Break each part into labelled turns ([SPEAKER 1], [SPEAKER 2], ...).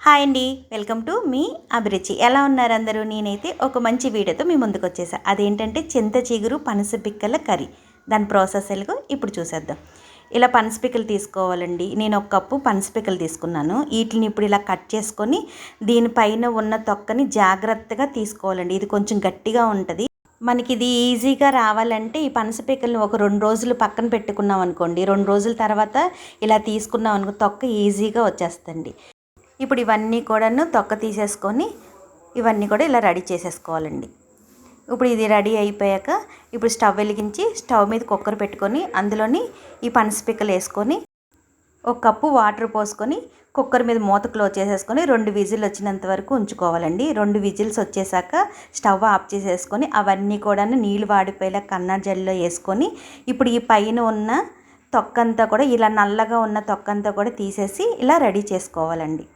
[SPEAKER 1] Hi అండి, welcome to me అభిరుచి. ఎలా ఉన్నారు అందరూ? నేనైతే ఒక మంచి వీడియోతో మీ ముందుకు వచ్చేసా. అదేంటంటే చింతచిగురు పనస పిక్కల కర్రీ. దాని ప్రాసెస్ ఎలాగో ఇప్పుడు చూసేద్దాం. ఇలా పనస పిక్కలు తీసుకోవాలండి. నేను ఒక కప్పు పనస పిక్కలు తీసుకున్నాను. వీటిని ఇప్పుడు ఇలా కట్ చేసుకొని దీనిపైన ఉన్న తొక్కని జాగ్రత్తగా తీసుకోవాలండి. ఇది కొంచెం గట్టిగా ఉంటుంది. మనకి ఇది ఈజీగా రావాలంటే ఈ పనస పిక్కల్ని ఒక 2 రోజులు పక్కన పెట్టుకున్నాం అనుకోండి. 2 రోజుల తర్వాత ఇలా తీసుకున్నాం అనుకో తొక్క ఈజీగా వచ్చేస్తుంది. ఇప్పుడు ఇవన్నీ కూడాను తొక్క తీసేసుకొని ఇవన్నీ కూడా ఇలా రెడీ చేసేసుకోవాలండి. ఇప్పుడు ఇది రెడీ అయిపోయాక ఇప్పుడు స్టవ్ వెలిగించి స్టవ్ మీద కుక్కర్ పెట్టుకొని అందులోని ఈ పనస పిక్కలు వేసుకొని ఒక కప్పు వాటర్ పోసుకొని కుక్కర్ మీద మూత క్లోజ్ చేసేసుకొని 2 విజిల్ వచ్చినంత వరకు ఉంచుకోవాలండి. 2 విజిల్స్ వచ్చేసాక స్టవ్ ఆఫ్ చేసేసుకొని అవన్నీ కూడా నీళ్ళు వాడిపోయేలా కన్నర్ జల్లిలో వేసుకొని ఇప్పుడు ఈ పైన ఉన్న తొక్కంతా కూడా ఇలా నల్లగా ఉన్న తొక్కంతా కూడా తీసేసి ఇలా రెడీ చేసుకోవాలండి.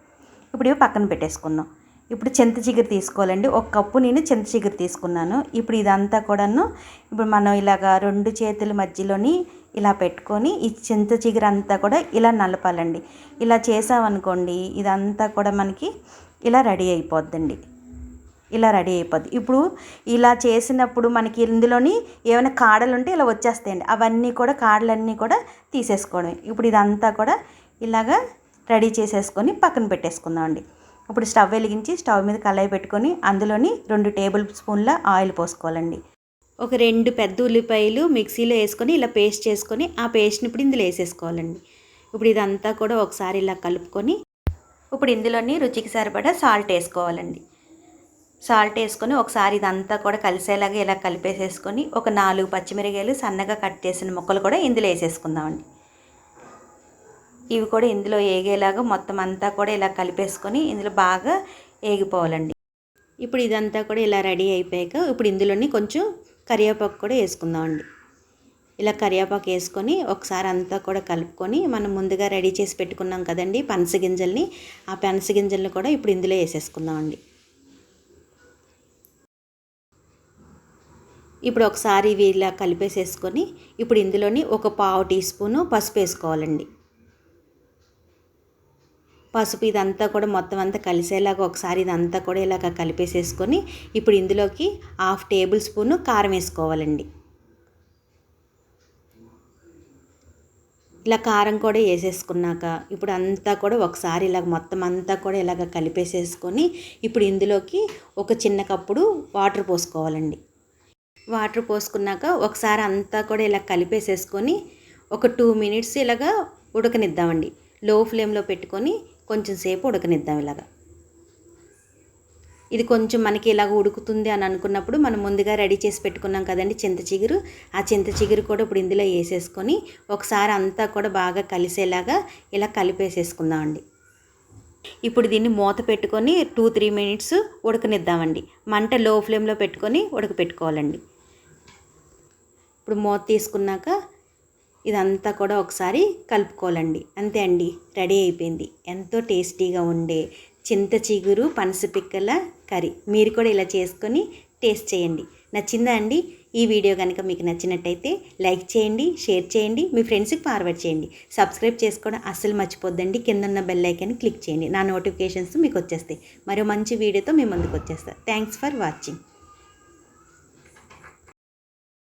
[SPEAKER 1] ఇప్పుడు ఇవి పక్కన పెట్టేసుకుందాం. ఇప్పుడు చింతచిగురు తీసుకోవాలండి. ఒక కప్పు నేను చింతచిగురు తీసుకున్నాను. ఇప్పుడు ఇదంతా కూడాను ఇప్పుడు మనం ఇలాగా 2 చేతుల మధ్యలోని ఇలా పెట్టుకొని ఈ చింతచిగురు అంతా కూడా ఇలా నలపాలండి. ఇలా చేసామనుకోండి ఇదంతా కూడా మనకి ఇలా రెడీ అయిపోద్దండి. ఇలా రెడీ అయిపోద్ది. ఇప్పుడు ఇలా చేసినప్పుడు మనకి ఇందులోని ఏమైనా కాడలు ఉంటే ఇలా వచ్చేస్తాయండి. అవన్నీ కూడా కాడలన్నీ కూడా తీసేసుకోవడం. ఇప్పుడు ఇదంతా కూడా ఇలాగా రెడీ చేసేసుకొని పక్కన పెట్టేసుకుందామండి. ఇప్పుడు స్టవ్ వెలిగించి స్టవ్ మీద కళాయి పెట్టుకొని అందులోని 2 టేబుల్ స్పూన్ల ఆయిల్ పోసుకోవాలండి. ఒక 2 పెద్ద ఉల్లిపాయలు మిక్సీలో వేసుకొని ఇలా పేస్ట్ చేసుకొని ఆ పేస్ట్ని ఇప్పుడు ఇందులో వేసేసుకోవాలండి. ఇప్పుడు ఇదంతా కూడా ఒకసారి ఇలా కలుపుకొని ఇప్పుడు ఇందులోని రుచికి సరిపడా సాల్ట్ వేసుకోవాలండి. సాల్ట్ వేసుకొని ఒకసారి ఇదంతా కూడా కలిసేలాగా ఇలా కలిపేసేసుకొని ఒక 4 పచ్చిమిరపకాయలు సన్నగా కట్ చేసిన ముక్కలు కూడా ఇందులో వేసేసుకుందామండి. ఇవి కూడా ఇందులో ఏగేలాగా మొత్తం అంతా కూడా ఇలా కలిపేసుకొని ఇందులో బాగా ఏగిపోవాలండి. ఇప్పుడు ఇదంతా కూడా ఇలా రెడీ అయిపోయాక ఇప్పుడు ఇందులోని కొంచెం కరివేపాకు కూడా వేసుకుందామండి. ఇలా కరివేపాకు వేసుకొని ఒకసారి అంతా కూడా కలుపుకొని మనం ముందుగా రెడీ చేసి పెట్టుకున్నాం కదండి పనస గింజల్ని, ఆ పనస గింజల్ని కూడా ఇప్పుడు ఇందులో వేసేసుకుందామండి. ఇప్పుడు ఒకసారి ఇవి ఇలా కలిపేసేసుకొని ఇప్పుడు ఇందులోని ఒక 1/2 టీ స్పూను పసుపు వేసుకోవాలండి. పసుపు ఇదంతా కూడా మొత్తం అంతా కలిసేలాగా ఒకసారి ఇదంతా కూడా ఇలాగ కలిపేసేసుకొని ఇప్పుడు ఇందులోకి 1/2 టేబుల్ స్పూను కారం వేసుకోవాలండి. ఇలా కారం కూడా వేసేసుకున్నాక ఇప్పుడు అంతా కూడా ఒకసారి ఇలాగ మొత్తం అంతా కూడా ఇలాగ కలిపేసేసుకొని ఇప్పుడు ఇందులోకి ఒక చిన్న కప్పుడు వాటర్ పోసుకోవాలండి. వాటర్ పోసుకున్నాక ఒకసారి అంతా కూడా ఇలా కలిపేసేసుకొని ఒక 2 మినిట్స్ ఇలాగ ఉడకనిద్దామండి. లో ఫ్లేమ్లో పెట్టుకొని కొంచెం సేపు ఉడకనిద్దాం. ఇలాగా ఇది కొంచెం మనకి ఇలాగ ఉడుకుతుంది అని అనుకున్నప్పుడు మనం ముందుగా రెడీ చేసి పెట్టుకున్నాం కదండి చింతచిగురు, ఆ చింతచిగురు కూడా ఇప్పుడు ఇందులో వేసేసుకొని ఒకసారి అంతా కూడా బాగా కలిసేలాగా ఇలా కలిపేసేసుకుందామండి. ఇప్పుడు దీన్ని మూత పెట్టుకొని 2-3 మినిట్స్ ఉడకనిద్దామండి. మంట లో ఫ్లేమ్లో పెట్టుకొని ఉడకపెట్టుకోవాలండి. ఇప్పుడు మూత తీసుకున్నాక ఇదంతా కూడా ఒకసారి కలుపుకోవాలండి. అంతే అండి, రెడీ అయిపోయింది. ఎంతో టేస్టీగా ఉండే చింతచిగురు పనస పిక్కల కర్రీ. మీరు కూడా ఇలా చేసుకొని టేస్ట్ చేయండి. నచ్చిందా అండి? ఈ వీడియో కనుక మీకు నచ్చినట్టయితే లైక్ చేయండి, షేర్ చేయండి, మీ ఫ్రెండ్స్కి ఫార్వర్డ్ చేయండి. సబ్స్క్రైబ్ చేసుకోవడం అస్సలు మర్చిపోద్దండి. కింద ఉన్న బెల్ ఐకాన్ క్లిక్ చేయండి. నా నోటిఫికేషన్స్ మీకు వచ్చేస్తాయి. మరో మంచి వీడియోతో మీ ముందుకు వచ్చేస్తాను. Thanks for watching.